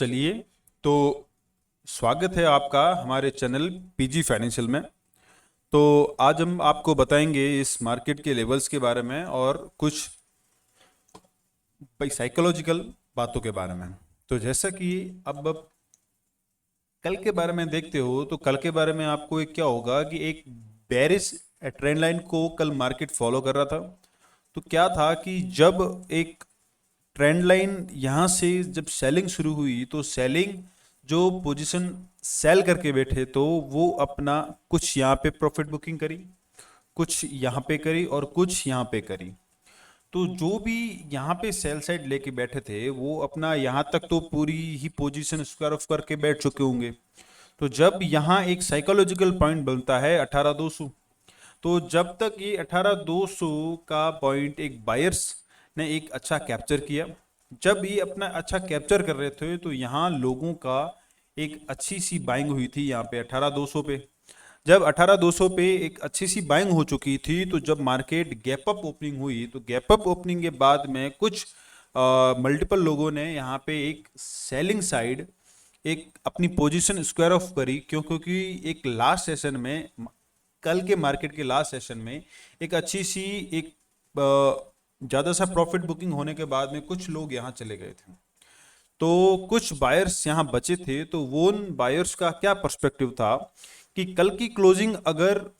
चलिए, तो स्वागत है आपका हमारे चैनल पीजी फाइनेंशियल में। तो आज हम आपको बताएंगे इस मार्केट के लेवल्स के बारे में और कुछ साइकोलॉजिकल बातों के बारे में। तो जैसा कि अब कल के बारे में देखते हो, तो कल के बारे में आपको एक क्या होगा कि एक बेरिश ट्रेंड लाइन को कल मार्केट फॉलो कर रहा था। तो क्या था कि जब एक ट्रेंड लाइन यहाँ से जब सेलिंग शुरू हुई, तो सेलिंग जो पोजीशन सेल करके बैठे तो वो अपना कुछ यहाँ पे प्रॉफिट बुकिंग करी, कुछ यहाँ पे करी और कुछ यहाँ पे करी। तो जो भी यहाँ पे सेल साइड लेके बैठे थे वो अपना यहाँ तक तो पूरी ही पोजीशन स्क्वायर ऑफ करके बैठ चुके होंगे। तो जब यहाँ एक साइकोलॉजिकल पॉइंट बनता है 18,200, तो जब तक ये 18,200 का पॉइंट एक बायर्स ने एक अच्छा कैप्चर किया, जब ये अपना अच्छा कैप्चर कर रहे थे तो यहाँ लोगों का एक अच्छी सी बाइंग हुई थी यहाँ पे 18,200 पे। जब 18,200 पे एक अच्छी सी बाइंग हो चुकी थी, तो जब मार्केट गैप अप ओपनिंग हुई, तो गैप अप ओपनिंग के बाद में कुछ मल्टीपल लोगों ने यहाँ पे एक सेलिंग साइड एक अपनी पोजीशन स्क्वायर ऑफ करी। क्यों? क्योंकि एक लास्ट सेशन में, कल के मार्केट के लास्ट सेशन में एक अच्छी सी एक ज़्यादा सा प्रॉफिट बुकिंग होने के बाद में कुछ लोग यहाँ चले गए थे, तो कुछ बायर्स यहाँ बचे थे। तो वो उन बायर्स का क्या पर्सपेक्टिव था कि कल की क्लोजिंग अगर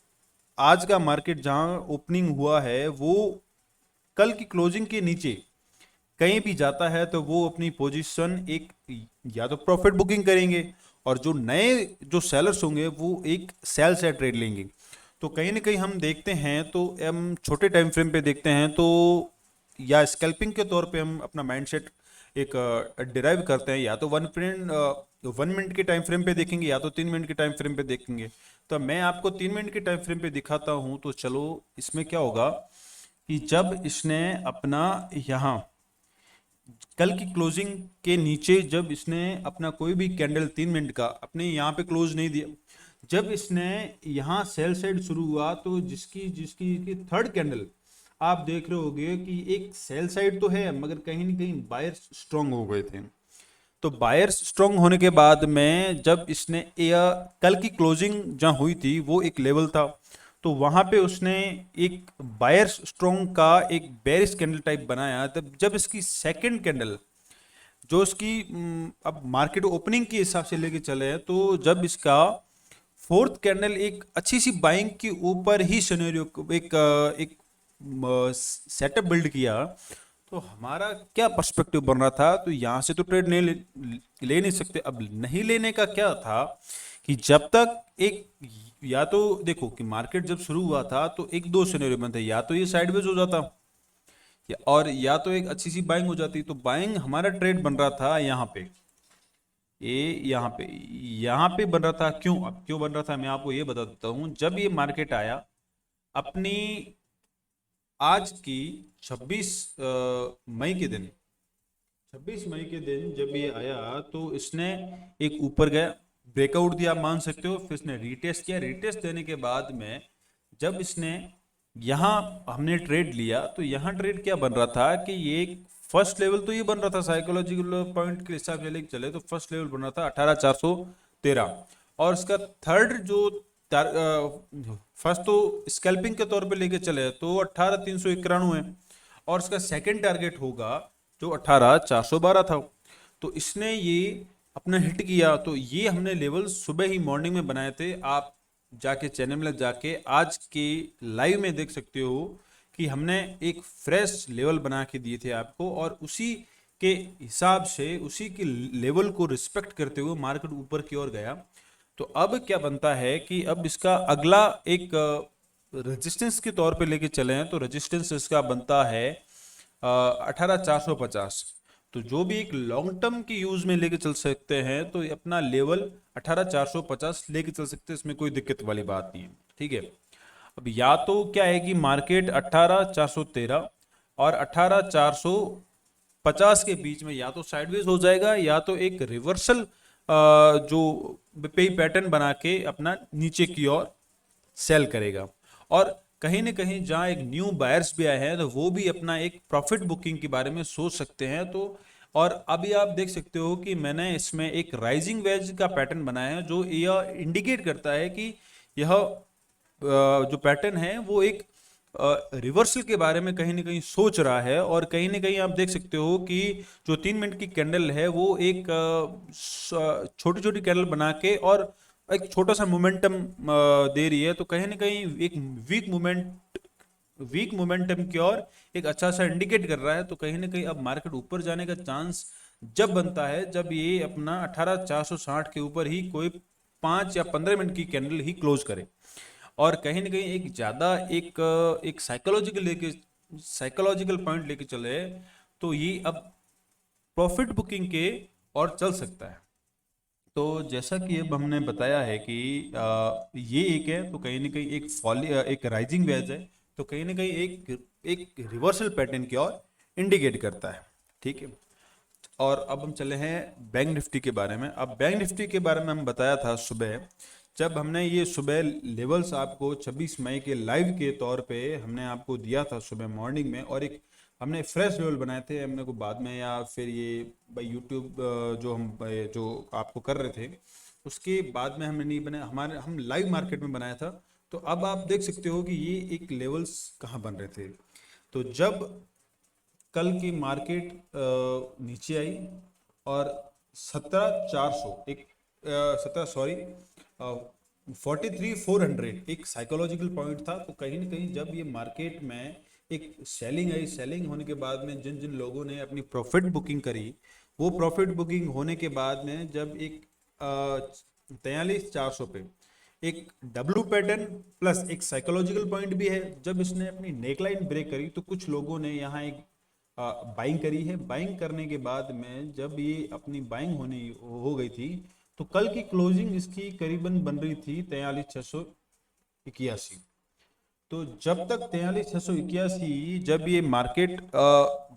आज का मार्केट जहाँ ओपनिंग हुआ है वो कल की क्लोजिंग के नीचे कहीं भी जाता है, तो वो अपनी पोजीशन एक या तो प्रॉफिट बुकिंग करेंगे और जो नए जो सेलर्स होंगे वो एक सेल से ट्रेड लेंगे। तो कहीं ना कहीं हम देखते हैं, तो हम छोटे टाइम फ्रेम पे देखते हैं, तो या स्कैल्पिंग के तौर पे हम अपना माइंडसेट एक डिराइव करते हैं, या तो 1 मिनट के टाइम फ्रेम पे देखेंगे या तो 3 मिनट के टाइम फ्रेम पे देखेंगे। तो मैं आपको 3 मिनट के टाइम फ्रेम पे दिखाता हूँ। तो चलो, इसमें क्या होगा कि जब इसने अपना यहाँ कल की क्लोजिंग के नीचे जब इसने अपना कोई भी कैंडल 3 मिनट का अपने यहाँ पे क्लोज नहीं दिया, जब इसने यहाँ सेल साइड शुरू हुआ, तो जिसकी जिसकी थर्ड कैंडल आप देख रहे होगे कि एक सेल साइड तो है मगर कहीं ना कहीं बायर्स स्ट्रांग हो गए थे। तो बायर्स स्ट्रांग होने के बाद में जब इसने कल की क्लोजिंग जहाँ हुई थी वो एक लेवल था, तो वहां पे उसने एक बायर्स स्ट्रांग का एक बेरिश कैंडल टाइप बनाया। तब जब इसकी सेकंड कैंडल जो इसकी अब मार्केट ओपनिंग के हिसाब से लेके चले हैं, तो जब इसका फोर्थ कैंडल एक अच्छी सी बाइंग के ऊपर ही सिनेरियो एक सेटअप बिल्ड किया, तो हमारा क्या पर्सपेक्टिव बन रहा था। तो यहाँ से तो ट्रेड ले नहीं सकते। अब नहीं लेने का क्या था कि जब तक एक, या तो देखो कि मार्केट जब शुरू हुआ था तो एक दो सिनेरियो बनते, या तो ये साइडवेज हो जाता या तो एक अच्छी सी बाइंग हो जाती। तो बाइंग हमारा ट्रेड बन रहा था यहाँ पे, ये यहाँ पे बन रहा था। क्यों? अब क्यों बन रहा था मैं आपको ये बता देता हूँ। जब ये मार्केट आया अपनी आज की 26 मई के दिन, 26 मई के दिन जब ये आया, तो इसने एक ऊपर गया, ब्रेकआउट दिया, मान सकते हो। फिर इसने रीटेस्ट किया, रीटेस्ट देने के बाद में जब इसने यहाँ हमने ट्रेड लिया, तो यहाँ ट्रेड क्या बन रहा था कि ये फर्स्ट लेवल तो ये बन रहा था साइकोलॉजिकल पॉइंट के हिसाब से लेके चले, तो फर्स्ट लेवल बन रहा था 18,413, और इसका थर्ड जो फर्स्ट तो स्कैल्पिंग के तौर पे लेके चले तो 18,391 है, और इसका सेकंड टारगेट होगा जो 18,412 था। तो इसने ये अपना हिट किया। तो ये हमने लेवल सुबह ही मॉर्निंग में बनाए थे, आप जाके चैनल में जाके आज के लाइव में देख सकते हो कि हमने एक फ्रेश लेवल बना के दिए थे आपको, और उसी के हिसाब से उसी के लेवल को रिस्पेक्ट करते हुए मार्केट ऊपर की ओर गया। तो अब क्या बनता है कि अब इसका अगला एक रेजिस्टेंस के तौर पे लेके चले हैं, तो रेजिस्टेंस इसका बनता है 18,450। तो जो भी एक लॉन्ग टर्म की यूज में लेके चल सकते हैं, तो अपना लेवल 18,450 लेके चल सकते हैं, इसमें कोई दिक्कत वाली बात नहीं है। ठीक है। अब या तो क्या है कि मार्केट 18,413 और 18,450 के बीच में या तो साइडवेज हो जाएगा, या तो एक रिवर्सल जो पे पैटर्न बना के अपना नीचे की ओर सेल करेगा। और कहीं ना कहीं जहां एक न्यू बायर्स भी आए हैं, तो वो भी अपना एक प्रॉफिट बुकिंग के बारे में सोच सकते हैं। तो और अभी आप देख सकते हो कि मैंने इसमें एक राइजिंग वेज का पैटर्न बनाया है, जो यह इंडिकेट करता है कि यह जो पैटर्न है वो एक रिवर्सल के बारे में कहीं ना कहीं सोच रहा है। और कहीं ना कहीं आप देख सकते हो कि जो 3 मिनट की कैंडल है वो एक छोटी छोटी कैंडल बना के और एक छोटा सा मोमेंटम दे रही है। तो कहीं ना कहीं एक वीक मोमेंटम की ओर एक अच्छा सा इंडिकेट कर रहा है। तो कहीं ना कहीं अब मार्केट ऊपर जाने का चांस जब बनता है जब ये अपना 18,460 के ऊपर ही कोई 5 या 15 मिनट की कैंडल ही क्लोज करे। और कहीं ना कहीं एक ज्यादा एक साइकोलॉजिकल पॉइंट लेके चले तो ये अब प्रॉफिट बुकिंग के और चल सकता है। तो जैसा कि अब हमने बताया है कि ये एक है, तो कहीं ना कहीं एक राइजिंग वेज है, तो कहीं ना कहीं एक रिवर्सल पैटर्न की ओर इंडिकेट करता है। ठीक है। और अब हम चले हैं बैंक निफ्टी के बारे में। अब बैंक निफ्टी के बारे में हम बताया था सुबह, जब हमने ये सुबह लेवल्स आपको 26 मई के लाइव के तौर पे हमने आपको दिया था सुबह मॉर्निंग में, और एक हमने फ्रेश लेवल बनाए थे हमने को बाद में, या फिर ये भाई यूट्यूब जो आपको कर रहे थे उसके बाद में हमने नहीं बनाया, हम लाइव मार्केट में बनाया था। तो अब आप देख सकते हो कि ये एक लेवल्स कहाँ बन रहे थे। तो जब कल की मार्केट नीचे आई और 17,400 एक 43,400 एक साइकोलॉजिकल पॉइंट था। तो कहीं ना कहीं जब ये मार्केट में एक सेलिंग आई, सेलिंग होने के बाद में जिन जिन लोगों ने अपनी प्रॉफिट बुकिंग करी, वो प्रॉफिट बुकिंग होने के बाद में जब एक 43,400 पे एक डब्लू पैटर्न प्लस एक साइकोलॉजिकल पॉइंट भी है, जब इसने अपनी नेकलाइन ब्रेक करी तो कुछ लोगों ने यहाँ एक बाइंग करी है। बाइंग करने के बाद में जब ये अपनी बाइंग हो गई थी, तो कल की क्लोजिंग इसकी करीबन बन रही थी 43,681। तो जब तक 43,681 जब ये मार्केट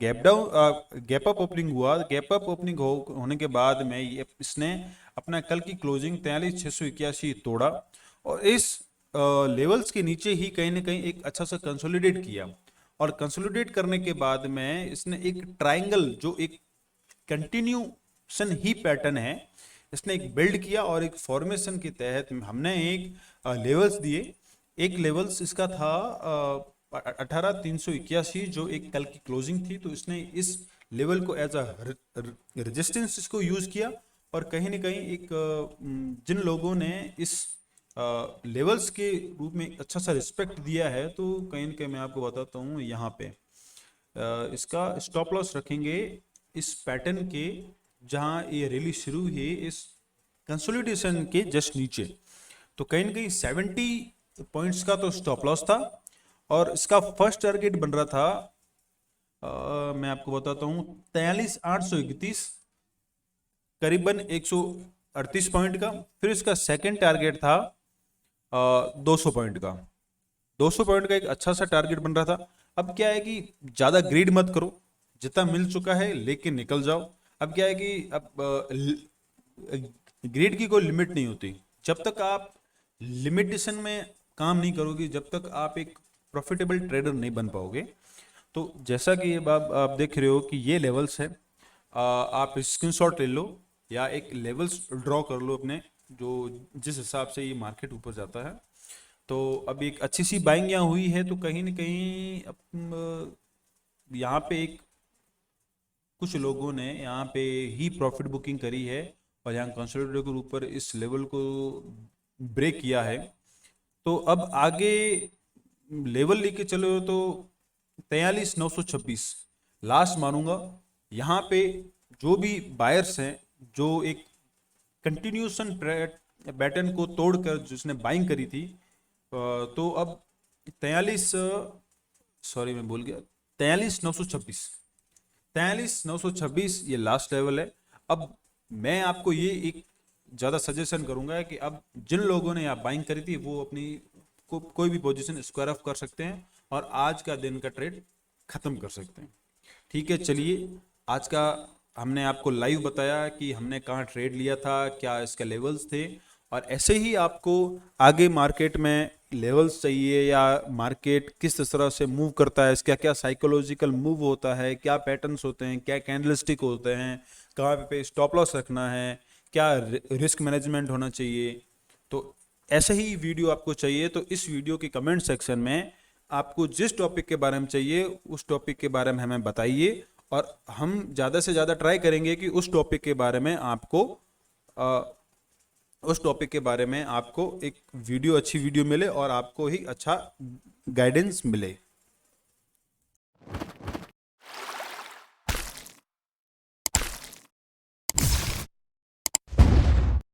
गैप अप ओपनिंग हुआ, गैप अप ओपनिंग होने के बाद में ये इसने अपना कल की क्लोजिंग 43,681 तोड़ा, और इस लेवल्स के नीचे ही कहीं ना कहीं एक अच्छा सा कंसोलिडेट किया। और कंसोलिडेट करने के बाद में इसने एक ट्राइंगल, जो एक कंटिन्यूशन ही पैटर्न है, इसने एक बिल्ड किया, और एक फॉर्मेशन के तहत हमने एक लेवल्स दिए। एक लेवल्स इसका था 18,381, जो एक कल की क्लोजिंग थी। तो इसने इस लेवल को एज अ रेजिस्टेंस इसको यूज किया, और कहीं ना कहीं एक जिन लोगों ने इस लेवल्स के रूप में अच्छा सा रिस्पेक्ट दिया है, तो कहीं ना कहीं मैं आपको बताता हूँ यहाँ पे इसका स्टॉप लॉस रखेंगे इस पैटर्न के, जहाँ ये रैली शुरू हुई इस कंसोलिडेशन के जस्ट नीचे। तो कहीं ना कहीं 70 पॉइंट्स का तो स्टॉप लॉस था, और इसका फर्स्ट टारगेट बन रहा था मैं आपको बताता हूँ 43,831, करीबन 138 पॉइंट का। फिर इसका सेकंड टारगेट था 200 पॉइंट का। 200 पॉइंट का एक अच्छा सा टारगेट बन रहा था। अब क्या है कि ज्यादा ग्रीड मत करो, जितना मिल चुका है लेके निकल जाओ। अब क्या है कि अब ग्रीड की कोई लिमिट नहीं होती। जब तक आप लिमिटेशन में काम नहीं करोगे, जब तक आप एक प्रॉफिटेबल ट्रेडर नहीं बन पाओगे। तो जैसा कि अब आप देख रहे हो कि ये लेवल्स है, आप स्क्रीनशॉट ले लो या एक लेवल्स ड्रॉ कर लो अपने, जो जिस हिसाब से ये मार्केट ऊपर जाता है। तो अब एक अच्छी सी बाइंग यहाँ हुई है, तो कहीं ना कहीं यहाँ पे एक कुछ लोगों ने यहाँ पे ही प्रॉफिट बुकिंग करी है, और यहाँ कंसोलिडेटर के ऊपर इस लेवल को ब्रेक किया है। तो अब आगे लेवल लेके चले हो तो 43,926 लास्ट मानूंगा। यहाँ पे जो भी बायर्स हैं, जो एक कंटिन्यूशन पैटर्न को तोड़कर जिसने बाइंग करी थी, तो अब 43,926 ये लास्ट लेवल है। अब मैं आपको ये एक ज़्यादा सजेशन करूंगा कि अब जिन लोगों ने यहाँ बाइंग करी थी वो अपनी कोई भी पोजीशन स्क्वायर ऑफ कर सकते हैं, और आज का दिन का ट्रेड खत्म कर सकते हैं। ठीक है, चलिए आज का हमने आपको लाइव बताया कि हमने कहाँ ट्रेड लिया था, क्या इसके लेवल्स थे, और ऐसे ही आपको आगे मार्केट में लेवल्स चाहिए, या मार्केट किस तरह से मूव करता है, इसका क्या साइकोलॉजिकल मूव होता है, क्या पैटर्न्स होते हैं, क्या कैंडलस्टिक होते हैं, कहाँ पे स्टॉप लॉस रखना है, क्या रिस्क मैनेजमेंट होना चाहिए। तो ऐसे ही वीडियो आपको चाहिए तो इस वीडियो के कमेंट सेक्शन में आपको जिस टॉपिक के बारे में चाहिए उस टॉपिक के बारे में हमें बताइए, और हम ज़्यादा से ज़्यादा ट्राई करेंगे कि उस टॉपिक के बारे में आपको एक वीडियो, अच्छी वीडियो मिले और आपको ही अच्छा गाइडेंस मिले।